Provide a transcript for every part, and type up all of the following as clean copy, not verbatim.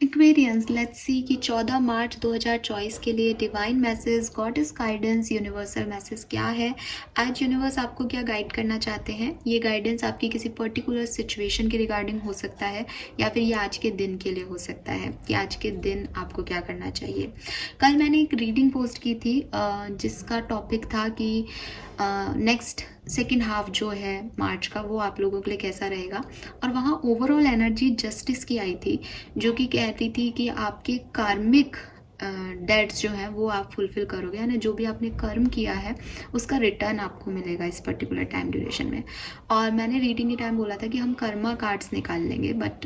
Aquarians, let's see कि 14 मार्च 2024 के लिए divine message, goddess guidance, universal message क्या है। आज यूनिवर्स आपको क्या गाइड करना चाहते हैं। ये गाइडेंस आपकी किसी पर्टिकुलर सिचुएशन के रिगार्डिंग हो सकता है, या फिर ये आज के दिन के लिए हो सकता है कि आज के दिन आपको क्या करना चाहिए। कल मैंने एक रीडिंग पोस्ट की थी जिसका टॉपिक था कि नेक्स्ट सेकेंड हाफ जो है मार्च का वो आप लोगों के लिए कैसा रहेगा। और वहाँ ओवरऑल एनर्जी जस्टिस की आई थी, जो कि कहती थी कि आपके कार्मिक डेट्स जो हैं वो आप फुलफिल करोगे, यानी जो भी आपने कर्म किया है उसका रिटर्न आपको मिलेगा इस पर्टिकुलर टाइम ड्यूरेशन में। और मैंने रीडिंग के टाइम बोला था कि हम कर्मा कार्ड्स निकाल लेंगे, बट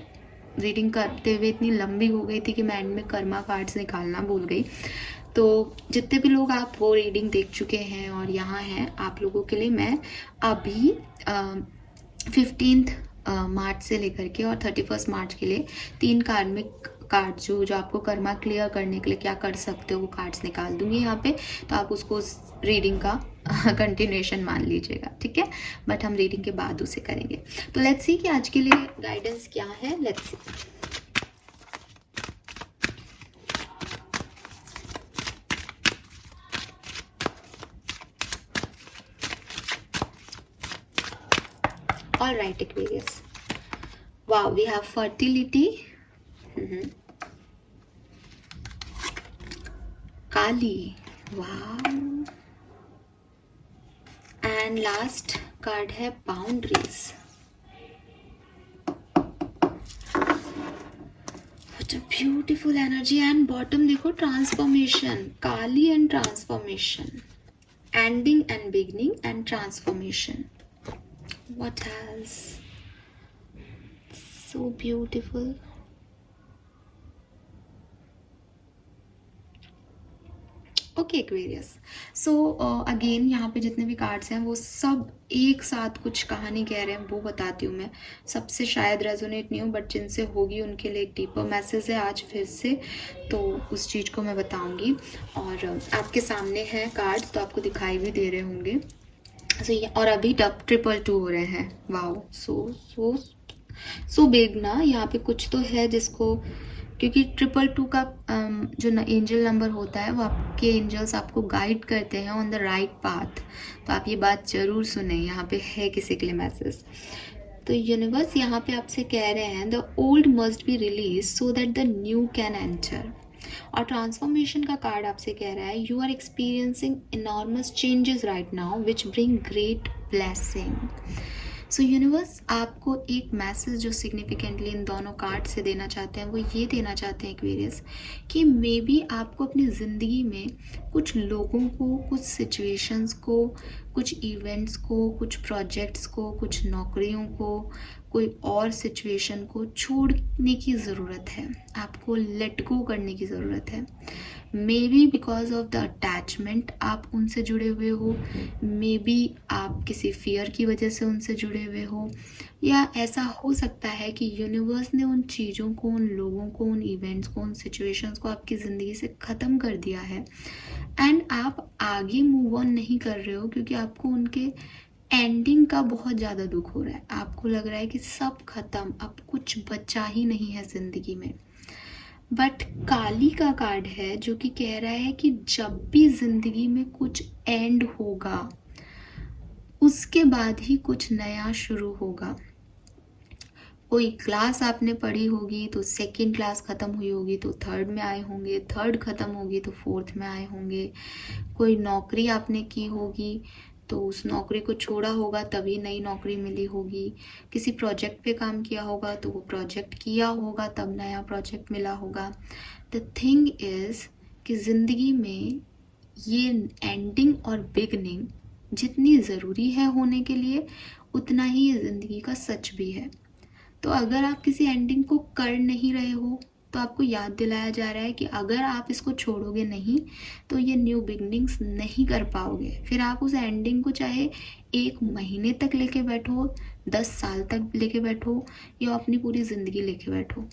रीडिंग करते हुए इतनी लंबी हो गई थी कि मैं एंड में कर्मा कार्ड्स निकालना भूल गई। तो जितने भी लोग आप वो रीडिंग देख चुके हैं और यहाँ हैं, आप लोगों के लिए मैं अभी 15 मार्च से लेकर के और 31 मार्च के लिए 3 कार्मिक कार्ड जो आपको कर्मा क्लियर करने के लिए क्या कर सकते हो वो कार्ड्स निकाल दूंगी यहाँ पे। तो आप उसको रीडिंग का कंटिन्यूएशन मान लीजिएगा, ठीक है। बट हम रीडिंग के बाद उसे करेंगे। तो लेट्स सी कि आज के लिए गाइडेंस क्या है। Let's see. All right, Aquarius. Wow, we have fertility. Kali. Wow. And last card है boundaries. What a beautiful energy. And bottom देखो transformation. Kali and transformation. Ending and beginning and transformation. What else? So beautiful. Okay Aquarius, so again यहाँ पे जितने भी cards हैं वो सब एक साथ कुछ कहानी कह रहे हैं, वो बताती हूँ मैं। सबसे शायद रेजोनेट नहीं हो, बट जिनसे होगी उनके लिए एक डीपर मैसेज है आज फिर से, तो उस चीज़ को मैं बताऊँगी। और आपके सामने है कार्ड तो आपको दिखाई भी दे रहे होंगे। सो ये और अभी ट्रिपल 2 हो रहे हैं। वाओ, सो सो सो बिग ना। यहाँ पे कुछ तो है जिसको, क्योंकि 222 का जो एंजल नंबर होता है वो आपके एंजल्स आपको गाइड करते हैं ऑन द राइट पाथ। तो आप ये बात जरूर सुने, यहाँ पे है किसी के लिए मैसेज। तो यूनिवर्स यहाँ पे आपसे कह रहे हैं the old must be release so that the new can enter. और ट्रांसफॉर्मेशन का कार्ड आपसे कह रहा है you are experiencing enormous changes right now which bring great blessing. So universe आपको एक मैसेज जो सिग्निफिकेंटली इन दोनों कार्ड से देना चाहते हैं वो ये देना चाहते हैं एक्वेरियस कि मे बी आपको अपनी ज़िंदगी में कुछ लोगों को, कुछ सिचुएशंस को, कुछ इवेंट्स को, कुछ प्रोजेक्ट्स को, कुछ नौकरियों को, कोई और सिचुएशन को छोड़ने की ज़रूरत है, आपको लेट गो करने की ज़रूरत है। May be because of the attachment आप उनसे जुड़े हुए हो, मे बी आप किसी फियर की वजह से उनसे जुड़े हुए हो, या ऐसा हो सकता है कि यूनिवर्स ने उन चीज़ों को, उन लोगों को, उन इवेंट्स को, उन सिचुएशंस को आपकी ज़िंदगी से ख़त्म कर दिया है एंड आप आगे मूव ऑन नहीं कर रहे हो क्योंकि आपको उनके एंडिंग का बहुत ज़्यादा दुख हो रहा है। आपको लग रहा है कि सब खत्म, अब कुछ बचा ही नहीं है ज़िंदगी में। बट काली का कार्ड है जो कि कह रहा है कि जब भी ज़िंदगी में कुछ एंड होगा उसके बाद ही कुछ नया शुरू होगा। कोई क्लास आपने पढ़ी होगी तो सेकंड क्लास ख़त्म हुई होगी तो थर्ड में आए होंगे, थर्ड ख़त्म होगी तो फोर्थ में आए होंगे। कोई नौकरी आपने की होगी तो उस नौकरी को छोड़ा होगा तभी नई नौकरी मिली होगी। किसी प्रोजेक्ट पे काम किया होगा तो वो प्रोजेक्ट किया होगा तब नया प्रोजेक्ट मिला होगा। द थिंग इज़ कि ज़िंदगी में ये एंडिंग और बिगनिंग जितनी ज़रूरी है होने के लिए उतना ही ये ज़िंदगी का सच भी है। तो अगर आप किसी एंडिंग को कर नहीं रहे हो तो आपको याद दिलाया जा रहा है कि अगर आप इसको छोड़ोगे नहीं तो ये न्यू बिगनिंग्स नहीं कर पाओगे। फिर आप उस एंडिंग को चाहे 1 महीने तक लेके बैठो, 10 साल तक लेके बैठो, या अपनी पूरी ज़िंदगी लेके बैठो,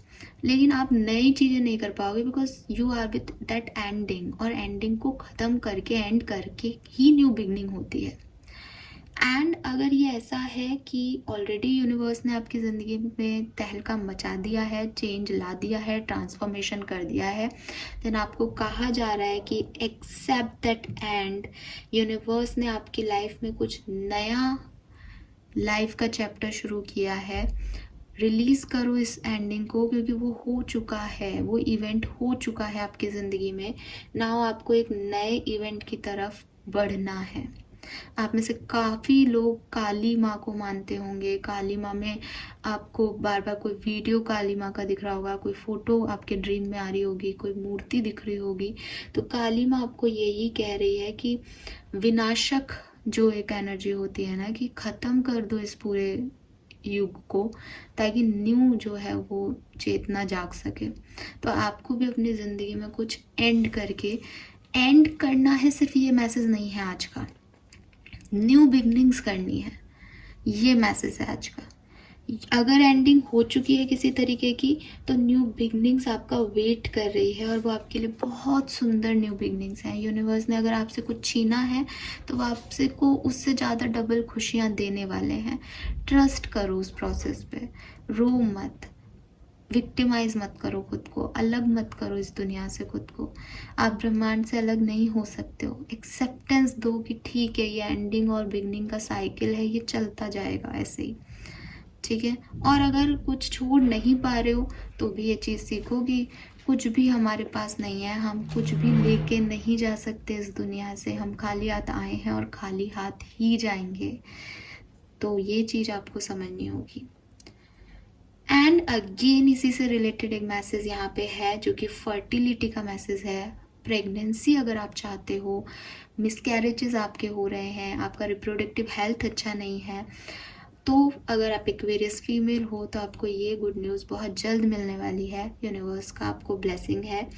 लेकिन आप नई चीज़ें नहीं कर पाओगे because you are with that ending. और एंडिंग को ख़त्म करके, एंड करके ही न्यू बिगनिंग होती है। एंड अगर ये ऐसा है कि ऑलरेडी यूनिवर्स ने आपकी ज़िंदगी में तहलका मचा दिया है, चेंज ला दिया है, ट्रांसफॉर्मेशन कर दिया है, देन आपको कहा जा रहा है कि एक्सेप्ट दैट एंड। यूनिवर्स ने आपकी लाइफ में कुछ नया लाइफ का चैप्टर शुरू किया है। रिलीज़ करो इस एंडिंग को, क्योंकि वो हो चुका है, वो इवेंट हो चुका है आपकी ज़िंदगी में। नाउ आपको एक नए इवेंट की तरफ बढ़ना है। आप में से काफ़ी लोग काली माँ को मानते होंगे। काली माँ में आपको बार बार कोई वीडियो काली माँ का दिख रहा होगा, कोई फ़ोटो आपके ड्रीम में आ रही होगी, कोई मूर्ति दिख रही होगी। तो काली माँ आपको यही कह रही है कि विनाशक जो एक एनर्जी होती है ना, कि ख़त्म कर दो इस पूरे युग को, ताकि न्यू जो है वो चेतना जाग सके। तो आपको भी अपनी ज़िंदगी में कुछ एंड करके एंड करना है। सिर्फ ये मैसेज नहीं है आज का, न्यू बिगनिंग्स करनी है, ये मैसेज है आज का। अगर एंडिंग हो चुकी है किसी तरीके की, तो न्यू बिगनिंग्स आपका वेट कर रही है, और वो आपके लिए बहुत सुंदर न्यू बिगनिंग्स हैं। यूनिवर्स ने अगर आपसे कुछ छीना है तो वो आपसे को उससे ज़्यादा डबल खुशियाँ देने वाले हैं। ट्रस्ट करो उस प्रोसेस पे, रो मत, विक्टिमाइज मत करो खुद को, अलग मत करो इस दुनिया से खुद को। आप ब्रह्मांड से अलग नहीं हो सकते हो। एक्सेप्टेंस दो कि ठीक है, ये एंडिंग और बिगनिंग का साइकिल है, ये चलता जाएगा ऐसे ही, ठीक है। और अगर कुछ छोड़ नहीं पा रहे हो तो भी ये चीज़ सीखो कि कुछ भी हमारे पास नहीं है, हम कुछ भी लेके नहीं जा सकते इस दुनिया से। हम खाली हाथ आए हैं और खाली हाथ ही जाएंगे। तो ये चीज़ आपको समझनी होगी। एंड अगेन इसी से रिलेटेड एक मैसेज यहाँ पे है, जो कि फर्टिलिटी का मैसेज है। प्रेगनेंसी अगर आप चाहते हो, मिसकैरेजेस आपके हो रहे हैं, आपका रिप्रोडक्टिव हेल्थ अच्छा नहीं है, तो अगर आप एक्वेरियस फीमेल हो तो आपको ये गुड न्यूज़ बहुत जल्द मिलने वाली है। यूनिवर्स का आपको ब्लेसिंग है।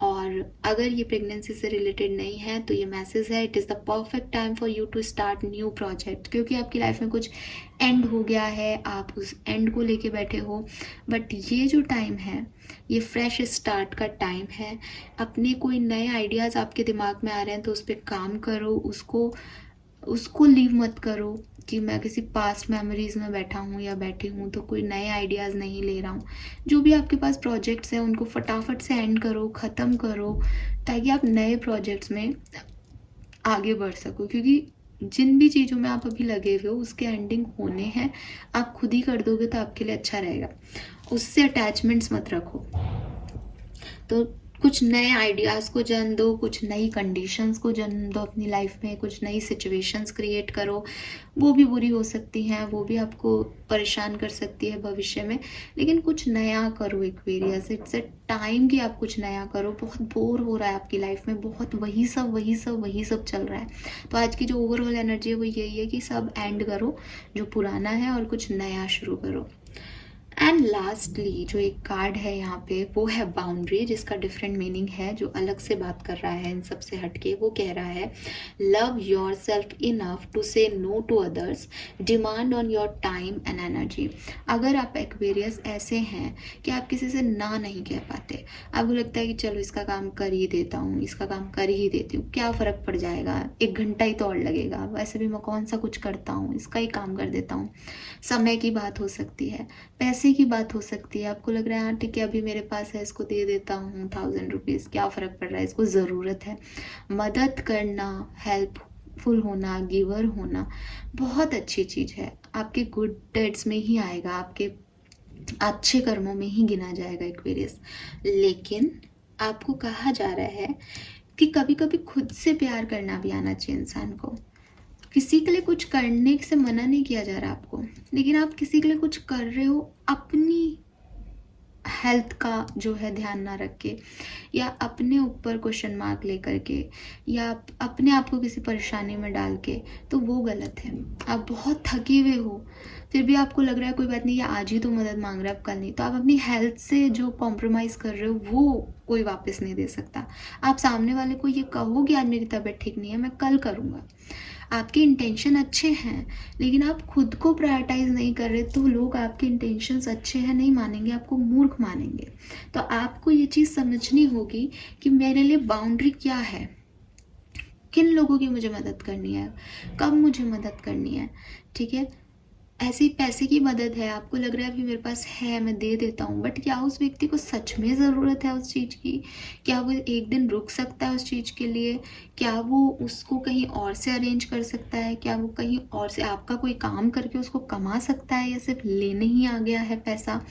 और अगर ये प्रेगनेंसी से रिलेटेड नहीं है तो ये मैसेज है, it is the perfect time for you to start new project. क्योंकि आपकी लाइफ में कुछ एंड हो गया है, आप उस एंड को लेके बैठे हो, बट ये जो टाइम है ये फ्रेश स्टार्ट का टाइम है। अपने कोई नए आइडियाज़ आपके दिमाग में आ रहे हैं तो उस पर काम करो, उसको लीव मत करो कि मैं किसी पास्ट मेमोरीज में बैठा हूँ या बैठी हूँ तो कोई नए आइडियाज़ नहीं ले रहा हूँ। जो भी आपके पास प्रोजेक्ट्स हैं उनको फटाफट से एंड करो, ख़त्म करो, ताकि आप नए प्रोजेक्ट्स में आगे बढ़ सको। क्योंकि जिन भी चीज़ों में आप अभी लगे हुए हो उसके एंडिंग होने हैं, आप खुद ही कर दोगे तो आपके लिए अच्छा रहेगा। उससे अटैचमेंट्स मत रखो। तो कुछ नए आइडियाज़ को जन्म दो, कुछ नई कंडीशंस को जन्म दो अपनी लाइफ में, कुछ नई सिचुएशंस क्रिएट करो। वो भी बुरी हो सकती हैं, वो भी आपको परेशान कर सकती है भविष्य में, लेकिन कुछ नया करो एक्वेरियस। इट्स अ टाइम कि आप कुछ नया करो। बहुत बोर हो रहा है आपकी लाइफ में, बहुत वही सब चल रहा है। तो आज की जो ओवरऑल एनर्जी है वो यही है कि सब एंड करो जो पुराना है और कुछ नया शुरू करो। एंड लास्टली जो एक कार्ड है यहाँ पे वो है बाउंड्री, जिसका डिफरेंट मीनिंग है, जो अलग से बात कर रहा है इन सब से हटके। वो कह रहा है, love yourself enough to say no to others, demand on your time and energy. अगर आप एक्वेरियस ऐसे हैं कि आप किसी से ना नहीं कह पाते, आपको लगता है कि चलो इसका काम कर ही देता हूँ, इसका काम कर ही देती हूँ, क्या फ़र्क पड़ जाएगा, 1 घंटा ही तो और लगेगा, वैसे भी मैं कौन सा कुछ करता हूँ, इसका ही काम कर देता हूँ। समय की बात हो सकती है, पैसे की बात हो सकती है। आपको लग रहा है हाँ ठीक है अभी मेरे पास है, इसको दे देता हूँ 1000 रुपीज़, क्या फ़र्क पड़ रहा है, इसको ज़रूरत है। मदद करना, हेल्पफुल होना, गिवर होना बहुत अच्छी चीज़ है। आपके गुड डेड्स में ही आएगा, आपके अच्छे कर्मों में ही गिना जाएगा एक्वेरियस। लेकिन आपको कहा जा रहा है कि कभी कभी खुद से प्यार करना भी आना चाहिए इंसान को। किसी के लिए कुछ करने से मना नहीं किया जा रहा आपको, लेकिन आप किसी के लिए कुछ कर रहे हो अपनी हेल्थ का जो है ध्यान ना रख के, या अपने ऊपर क्वेश्चन मार्क लेकर के, या अपने आप को किसी परेशानी में डाल के, तो वो गलत है। आप बहुत थके हुए हो फिर भी आपको लग रहा है कोई बात नहीं, ये आज ही तो मदद मांग रहा है, अब कल नहीं, तो आप अपनी हेल्थ से जो कॉम्प्रोमाइज़ कर रहे हो वो कोई वापस नहीं दे सकता। आप सामने वाले को ये कहो कि आज मेरी तबीयत ठीक नहीं है, मैं कल करूँगा। आपके इंटेंशन अच्छे हैं, लेकिन आप खुद को प्रायोरिटाइज नहीं कर रहे, तो लोग आपके इंटेंशंस अच्छे हैं नहीं मानेंगे, आपको मूर्ख मानेंगे। तो आपको ये चीज़ समझनी होगी कि मेरे लिए बाउंड्री क्या है। किन लोगों की मुझे मदद करनी है, कब मुझे मदद करनी है, ठीक है। ऐसी पैसे की मदद है, आपको लग रहा है अभी मेरे पास है मैं दे देता हूँ, बट क्या उस व्यक्ति को सच में ज़रूरत है उस चीज़ की? क्या वो एक दिन रुक सकता है उस चीज़ के लिए? क्या वो उसको कहीं और से अरेंज कर सकता है? क्या वो कहीं और से आपका कोई काम करके उसको कमा सकता है, या सिर्फ लेने ही आ गया है पैसा?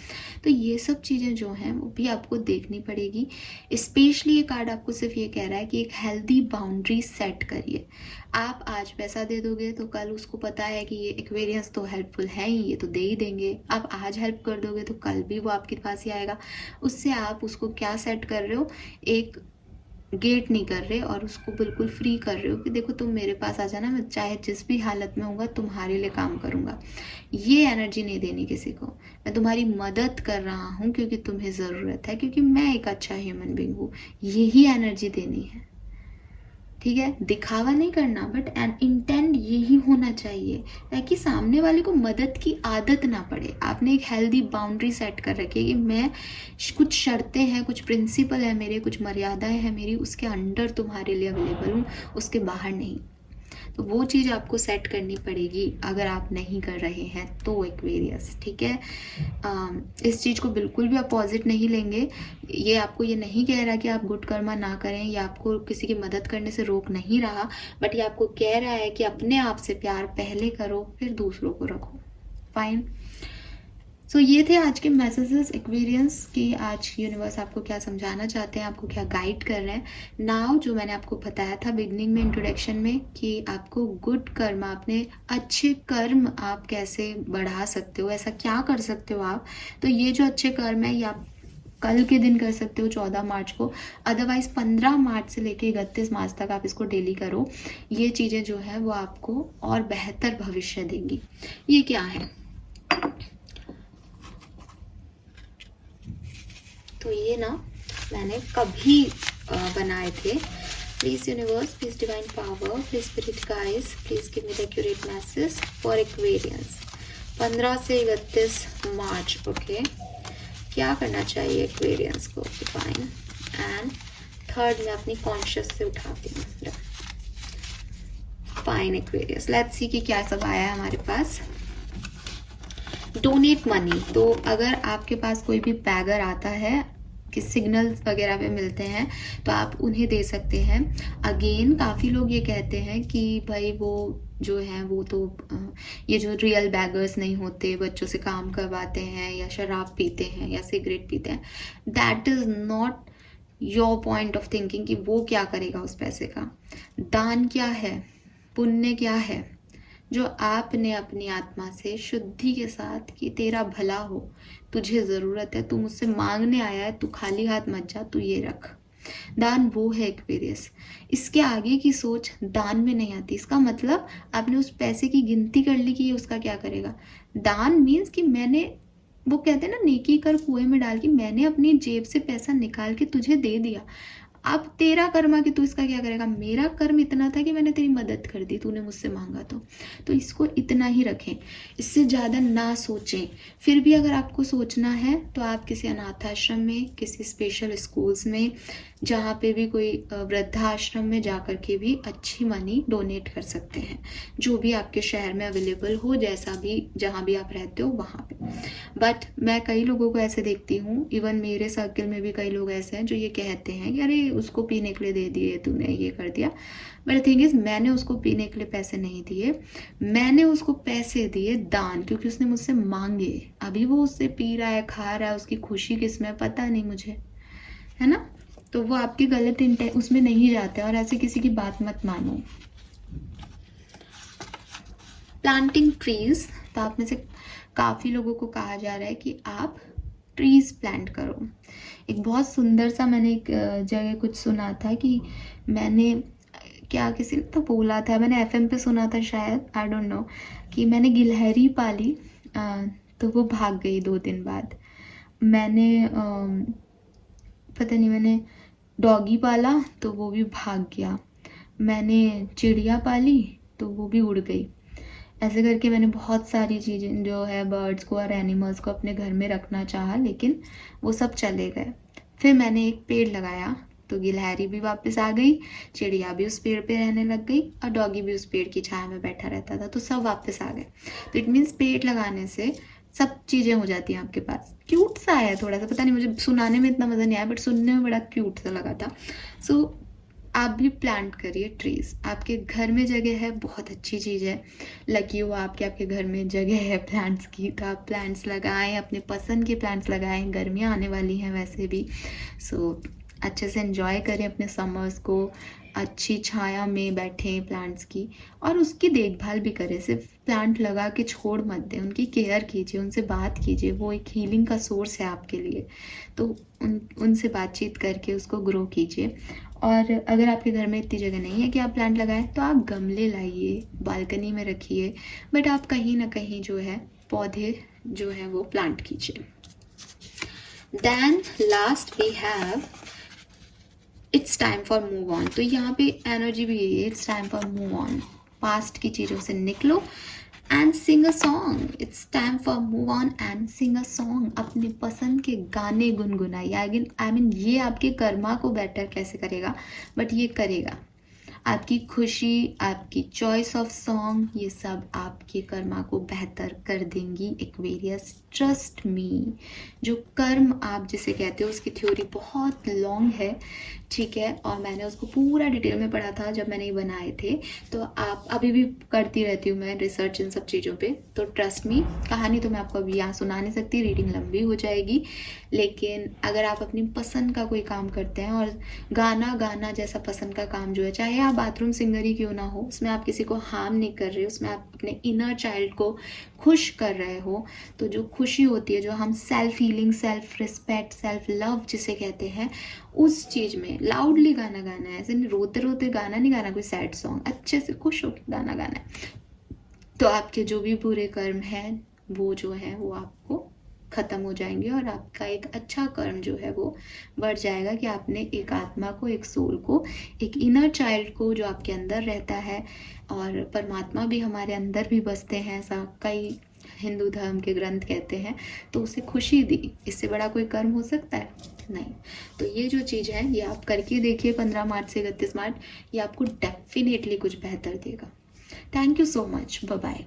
तो ये सब चीज़ें जो हैं वो भी आपको देखनी पड़ेगी। स्पेशली ये कार्ड आपको सिर्फ ये कह रहा है कि एक हेल्दी बाउंड्री सेट करिए। आप आज पैसा दे दोगे तो कल उसको पता है कि ये एक्वेरियंस तो हेल्पफुल है ही, ये तो दे ही देंगे। आप आज हेल्प कर दोगे तो कल भी वो आपके पास ही आएगा। उससे आप उसको क्या सेट कर रहे हो, एक गेट नहीं कर रहे और उसको बिल्कुल फ्री कर रहे हो कि देखो तुम मेरे पास आ जाना, मैं चाहे जिस भी हालत में होगा तुम्हारे लिए काम करूँगा। ये एनर्जी नहीं देनी किसी को। मैं तुम्हारी मदद कर रहा हूँ क्योंकि तुम्हें ज़रूरत है, क्योंकि मैं एक अच्छा ह्यूमन बींग हूँ। यही एनर्जी देनी है, ठीक है। दिखावा नहीं करना, बट एन इंटेंट यही होना चाहिए ताकि सामने वाले को मदद की आदत ना पड़े। आपने एक हेल्दी बाउंड्री सेट कर रखी है कि मैं कुछ शर्तें हैं, कुछ प्रिंसिपल है मेरे, कुछ मर्यादाएं हैं मेरी, उसके अंडर तुम्हारे लिए अवेलेबल हूँ, उसके बाहर नहीं। तो वो चीज़ आपको सेट करनी पड़ेगी अगर आप नहीं कर रहे हैं तो एक्वेरियस, ठीक है। इस चीज़ को बिल्कुल भी अपोजिट नहीं लेंगे। ये आपको ये नहीं कह रहा कि आप गुड कर्मा ना करें, या आपको किसी की मदद करने से रोक नहीं रहा, बट ये आपको कह रहा है कि अपने आप से प्यार पहले करो फिर दूसरों को रखो। फाइन। सो ये थे आज के मैसेजेस एक्वेरियंस की। आज यूनिवर्स आपको क्या समझाना चाहते हैं, आपको क्या गाइड कर रहे हैं। नाउ जो मैंने आपको बताया था बिगनिंग में इंट्रोडक्शन में कि आपको गुड कर्म, अपने अच्छे कर्म आप कैसे बढ़ा सकते हो, ऐसा क्या कर सकते हो आप। तो ये जो अच्छे कर्म है ये आप कल के दिन कर सकते हो 14 मार्च को, अदरवाइज 15 मार्च से लेके 31 मार्च तक आप इसको डेली करो। ये चीज़ें जो है वो आपको और बेहतर भविष्य देंगी। ये क्या है, तो ये ना मैंने कभी बनाए थे। Please universe, please divine power, please spirit guides, please give me the accurate message for Aquarians 15 से 31 मार्च। ओके, क्या करना चाहिए एक्वेरियंस को, डिवाइन। एंड थर्ड मैं अपनी कॉन्शियस से उठाती हूँ। फाइन एक्वेरियस, लेट्स सी कि क्या सब आया है हमारे पास। Donate money. तो अगर आपके पास कोई भी बैगर आता है कि सिग्नल्स वगैरह पे मिलते हैं तो आप उन्हें दे सकते हैं। अगेन काफ़ी लोग ये कहते हैं कि भाई वो जो है वो तो ये जो रियल बैगर्स नहीं होते, बच्चों से काम करवाते हैं या शराब पीते हैं या सिगरेट पीते हैं। That is not your point of thinking कि वो क्या करेगा उस पैसे का। दान क्या है, पुण्य क्या है, जो आपने अपनी आत्मा से शुद्धि के साथ कि तेरा भला हो, तुझे ज़रूरत है, तू मुझसे मांगने आया है, तू खाली हाथ मत जा, तू ये रख। दान वो है एक्वेरियस। इसके आगे की सोच दान में नहीं आती। इसका मतलब आपने उस पैसे की गिनती कर ली कि ये उसका क्या करेगा। दान मीन्स कि मैंने, वो कहते हैं ना नेकी कर कुएं में डाल, के मैंने अपनी जेब से पैसा निकाल के तुझे दे दिया। अब तेरा कर्मा कि तू इसका क्या करेगा। मेरा कर्म इतना था कि मैंने तेरी मदद कर दी, तूने मुझसे मांगा तो इसको इतना ही रखें, इससे ज़्यादा ना सोचें। फिर भी अगर आपको सोचना है तो आप किसी अनाथ आश्रम में, किसी स्पेशल स्कूल्स में, जहाँ पे भी कोई वृद्धाश्रम में जाकर के भी अच्छी मनी डोनेट कर सकते हैं, जो भी आपके शहर में अवेलेबल हो, जैसा भी जहाँ भी आप रहते हो वहाँ पे। बट मैं कई लोगों को ऐसे देखती हूँ, इवन मेरे सर्कल में भी कई लोग ऐसे हैं जो ये कहते हैं कि अरे उसको पीने के लिए दे दिए तूने, ये कर दिया। बट थिंग इज, मैंने उसको पीने के लिए पैसे नहीं दिए, मैंने उसको पैसे दिए दान, क्योंकि उसने मुझसे मांगे। अभी वो उससे पी रहा है, खा रहा है, उसकी खुशी किसमें पता नहीं मुझे, है ना। तो वो आपकी गलत उसमें नहीं जाते, और ऐसे किसी की बात मत मानो। प्लांटिंग ट्रीज, तो आप में से काफ़ी लोगों को कहा जा रहा है कि आप ट्रीज प्लांट करो। एक बहुत सुंदर सा, मैंने एक जगह कुछ सुना था कि मैंने, क्या किसी ने तो बोला था, मैंने एफएम पे सुना था शायद, आई डोंट नो, कि मैंने गिलहरी पाली तो वो भाग गई 2 दिन बाद। मैंने पता नहीं, मैंने डॉगी पाला तो वो भी भाग गया। मैंने चिड़िया पाली तो वो भी उड़ गई। ऐसे करके मैंने बहुत सारी चीज़ें जो है, बर्ड्स को और एनिमल्स को अपने घर में रखना चाहा, लेकिन वो सब चले गए। फिर मैंने एक पेड़ लगाया तो गिलहरी भी वापस आ गई, चिड़िया भी उस पेड़ पे रहने लग गई और डॉगी भी उस पेड़ की छाया में बैठा रहता था, तो सब वापस आ गए। तो इट मीन्स पेड़ लगाने से सब चीज़ें हो जाती हैं आपके पास। क्यूट सा है थोड़ा सा, पता नहीं मुझे सुनाने में इतना मज़ा नहीं आया, बट सुनने में बड़ा क्यूट सा लगा था। सो आप भी प्लांट करिए ट्रीज। आपके घर में जगह है, बहुत अच्छी चीज़ है, लकी हो आपके आपके घर में जगह है प्लांट्स की, तो आप प्लांट्स लगाएं, अपने पसंद के प्लांट्स लगाएं। गर्मियाँ आने वाली हैं वैसे भी, सो अच्छे से एंजॉय करें अपने समर्स को, अच्छी छाया में बैठें प्लांट्स की, और उसकी देखभाल भी करें। सिर्फ प्लांट लगा के छोड़ मत दें, उनकी केयर कीजिए, उनसे बात कीजिए, वो एक हीलिंग का सोर्स है आपके लिए। तो उनसे बातचीत करके उसको ग्रो कीजिए। और अगर आपके घर में इतनी जगह नहीं है कि आप प्लांट लगाएं, तो आप गमले लाइए, बालकनी में रखिए, बट आप कहीं ना कहीं जो है पौधे जो है वो प्लांट कीजिए। Then last we have it's time for move on. तो यहाँ पे एनर्जी भी है, it's time for move on. Past की चीज़ों से निकलो and sing a song. It's time for move on and sing a song. अपने पसंद के गाने गुनगुनाइए। आई मीन ये आपके कर्मा को बेटर कैसे करेगा, बट ये करेगा। आपकी खुशी, आपकी चॉइस ऑफ सॉन्ग, ये सब आपके कर्मा को बेहतर कर देंगी एक्वेरियस, ट्रस्ट मी। जो कर्म आप जिसे कहते हो उसकी थ्योरी बहुत लॉन्ग है, ठीक है, और मैंने उसको पूरा डिटेल में पढ़ा था जब मैंने ये बनाए थे। तो आप अभी भी करती रहती हूँ मैं रिसर्च इन सब चीज़ों पे, तो ट्रस्ट मी। कहानी तो मैं आपको अभी यहाँ सुना नहीं सकती, रीडिंग लंबी हो जाएगी, लेकिन अगर आप अपनी पसंद का कोई काम करते हैं, और गाना जैसा पसंद का काम जो है, चाहे आप बाथरूम सिंगर ही क्यों ना हो, उसमें आप किसी को हार्म नहीं कर रहे, उसमें आप अपने इनर चाइल्ड को खुश कर रहे हो, तो जो खुशी होती है, जो हम self healing, self respect, self love जिसे कहते हैं, उस चीज़ में लाउडली गाना गाना है। ऐसे रोते रोते गाना नहीं गाना, कोई सैड सॉन्ग, अच्छे से खुश होकर गाना गाना है। तो आपके जो भी बुरे कर्म हैं वो जो है वो आपको ख़त्म हो जाएंगे, और आपका एक अच्छा कर्म जो है वो बढ़ जाएगा कि आपने एक आत्मा को, एक सोल को, एक इनर चाइल्ड को जो आपके अंदर रहता है, और परमात्मा भी हमारे अंदर भी बसते हैं, ऐसा कई हिंदू धर्म के ग्रंथ कहते हैं, तो उसे खुशी दी। इससे बड़ा कोई कर्म हो सकता है? नहीं। तो ये जो चीज़ है ये आप करके देखिए 15 मार्च से 31 मार्च, ये आपको डेफिनेटली कुछ बेहतर देगा। Thank you so much, bye bye.